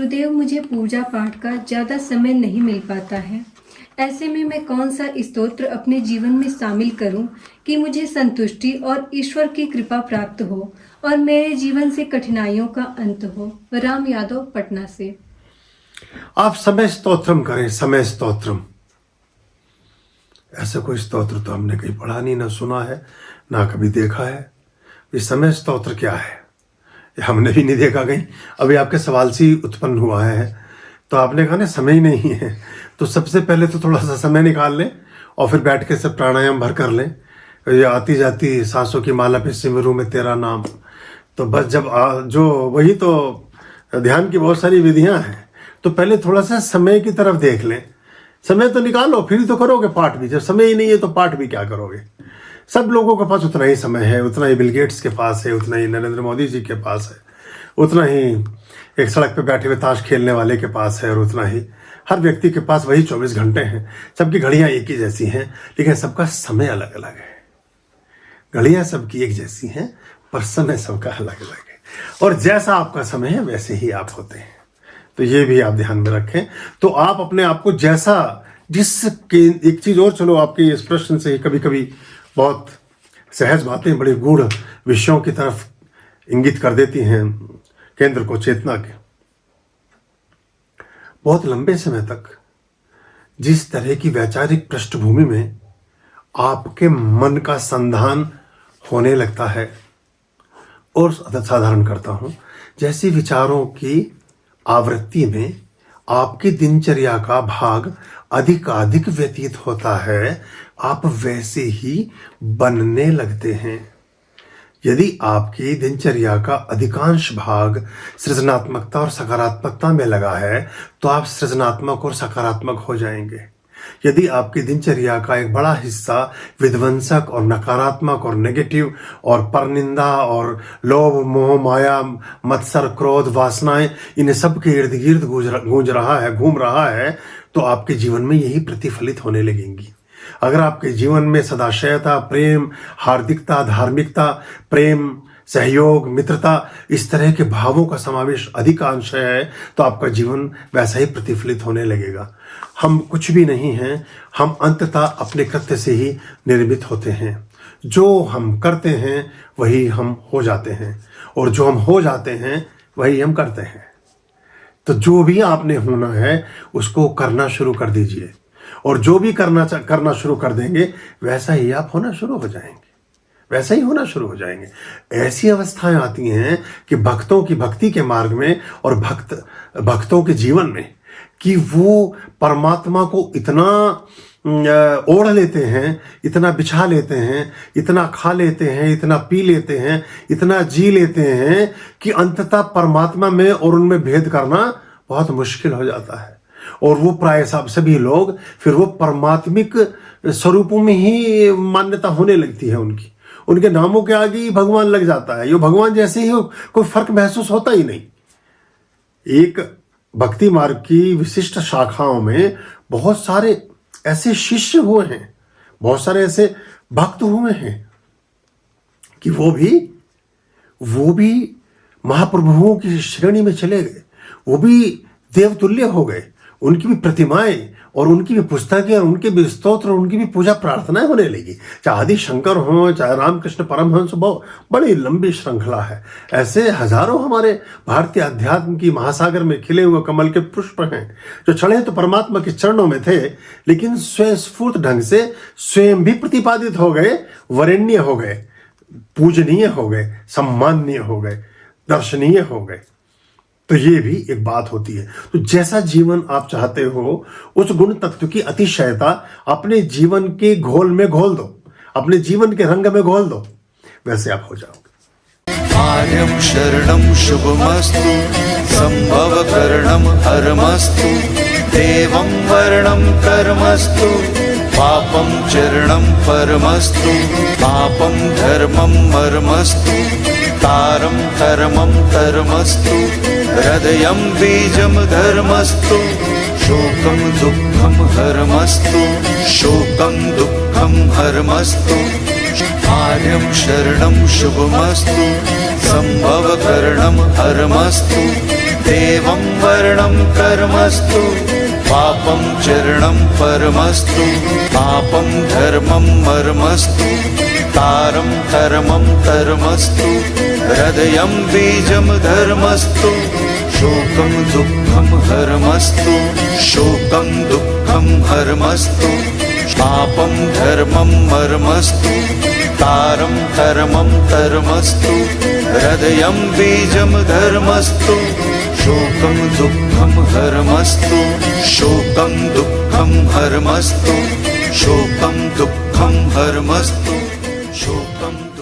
गुरुदेव, मुझे पूजा पाठ का ज़्यादा समय नहीं मिल पाता है। ऐसे में मैं कौन सा स्तोत्र अपने जीवन में शामिल करूं कि मुझे संतुष्टि और ईश्वर की कृपा प्राप्त हो और मेरे जीवन से कठिनाइयों का अंत हो। राम यादव, पटना से। आप समय स्तोत्रम करें, समय स्तोत्रम। ऐसा कोई स्तोत्र तो हमने कहीं पढ़ा नहीं, ना सुना है, ना कभी देखा है। ये समय स्तोत्र क्या है, ये हमने भी नहीं देखा कहीं। अभी आपके सवाल से ही उत्पन्न हुआ है, तो आपने कहा ना समय ही नहीं है, तो सबसे पहले तो थोड़ा सा समय निकाल लें और फिर बैठ के सब प्राणायाम भर कर लें। ये आती जाती सांसों की माला पे सिमरू में तेरा नाम, तो बस जब जो वही तो ध्यान की बहुत सारी विधियां हैं, तो पहले थोड़ा सा समय की तरफ देख लें। समय तो निकालो, फिर ही तो करोगे पाठ भी। जब समय ही नहीं है तो पाठ भी क्या करोगे। सब लोगों के पास उतना ही समय है, उतना ही बिल गेट्स के पास है, उतना ही नरेंद्र मोदी जी के पास है, उतना ही एक सड़क पे बैठे हुए ताश खेलने वाले के पास है, और उतना ही हर व्यक्ति के पास वही 24 घंटे हैं। सबकी घड़ियां एक ही जैसी हैं, लेकिन सबका समय अलग अलग है। घड़ियां सबकी एक जैसी हैं, पर समय सबका अलग अलग है, और जैसा आपका समय है वैसे ही आप होते हैं। तो ये भी आप ध्यान में रखें। तो आप अपने आप को जैसा एक चीज और, चलो आपके इस प्रश्न से कभी कभी बहुत सहज बातें बड़े गूढ़ विषयों की तरफ इंगित कर देती हैं केंद्र को, चेतना के। बहुत लंबे समय तक जिस तरह की वैचारिक पृष्ठभूमि में आपके मन का संधान होने लगता है, और साधारण करता हूं, जैसे विचारों की आवृत्ति में आपकी दिनचर्या का भाग अधिकाधिक व्यतीत होता है, आप वैसे ही बनने लगते हैं। यदि आपकी दिनचर्या का अधिकांश भाग सृजनात्मकता और सकारात्मकता में लगा है, तो आप सृजनात्मक और सकारात्मक हो जाएंगे। यदि आपकी दिनचर्या का एक बड़ा हिस्सा विध्वंसक और नकारात्मक और नेगेटिव और परनिंदा और लोभ मोह माया मत्सर क्रोध वासनाएं, इन सब के इर्द गिर्द गूंज रहा है, घूम रहा है, तो आपके जीवन में यही प्रतिफलित होने लगेंगी। अगर आपके जीवन में सदाशयता, प्रेम, हार्दिकता, धार्मिकता, प्रेम, सहयोग, मित्रता, इस तरह के भावों का समावेश अधिकांश है, तो आपका जीवन वैसा ही प्रतिफलित होने लगेगा। हम कुछ भी नहीं हैं, हम अंततः अपने कृत्य से ही निर्मित होते हैं। जो हम करते हैं वही हम हो जाते हैं, और जो हम हो जाते हैं वही हम करते हैं। तो जो भी आपने होना है उसको करना शुरू कर दीजिए, और जो भी करना शुरू कर देंगे वैसा ही आप होना शुरू हो जाएंगे, वैसा ही होना शुरू हो जाएंगे। ऐसी अवस्थाएं आती हैं कि भक्तों की भक्ति के मार्ग में और भक्तों के जीवन में, कि वो परमात्मा को इतना ओढ़ लेते हैं, इतना बिछा लेते हैं, इतना खा लेते हैं, इतना पी लेते हैं, इतना जी लेते हैं, कि अंततः परमात्मा में और उनमें भेद करना बहुत मुश्किल हो जाता है। और वो प्राय सभी लोग फिर वो परमात्मिक स्वरूपों में ही मान्यता होने लगती है उनकी। उनके नामों के आगे ही भगवान लग जाता है। ये भगवान जैसे ही कोई फर्क महसूस होता ही नहीं। एक भक्ति मार्ग की विशिष्ट शाखाओं में बहुत सारे ऐसे शिष्य हुए हैं, बहुत सारे ऐसे भक्त हुए हैं, कि वो भी महाप्रभुओं की श्रेणी में चले गए, वो भी देवतुल्य हो गए। उनकी भी प्रतिमाएं और उनकी भी पुस्तकें और उनके भी स्तोत्र और उनकी भी पूजा प्रार्थनाएं होने लगी। चाहे आदि शंकर हो, चाहे रामकृष्ण परमहंस, बहुत बड़ी लंबी श्रृंखला है। ऐसे हजारों हमारे भारतीय अध्यात्म की महासागर में खिले हुए कमल के पुष्प हैं, जो चढ़े तो परमात्मा के चरणों में थे, लेकिन स्वयंस्फूर्त ढंग से स्वयं भी प्रतिपादित हो गए, वरेण्य हो गए, पूजनीय हो गए, सम्माननीय हो गए, दर्शनीय हो गए। तो ये भी एक बात होती है। तो जैसा जीवन आप चाहते हो, उस गुण तत्व की अतिशयता अपने जीवन के घोल में घोल दो, अपने जीवन के रंग में घोल दो, वैसे आप हो जाओगे। आर्यं शरणं शुभमस्तु, संभव करणं हरमस्तु, देवं वर्णं कर्मस्तु, पापं चरणं परमस्तु, पापं धर्मं मर्मस्तु, तारं धर्मं धर्मस्तु, हृदयं बीजं धर्मस्तु, शोकं दुःखं हरमस्तु, शोकं दुःखं हरमस्तु। आर्यं शरणं शुभमस्तु, सम्भवकरणं हरमस्तु देवं वर्णं कर्मस्तु पापं चरणं परमस्तु पापं धर्मं मर्मस्तु तारं कर्मं कर्मस्तु हृदयं बीजं धर्मस्तु शोकं दुःखं हरमस्तु शोकं दुःखं हरमस्तु पापं धर्मं मर्मस्तु तारं कर्मं कर्मस्तु हृदयं बीजं धर्मस्तु शोकं दुःखं हरमस्तु शोकं दुःखं हरमस्तु शोकं दुःखं हरमस्तु शोकं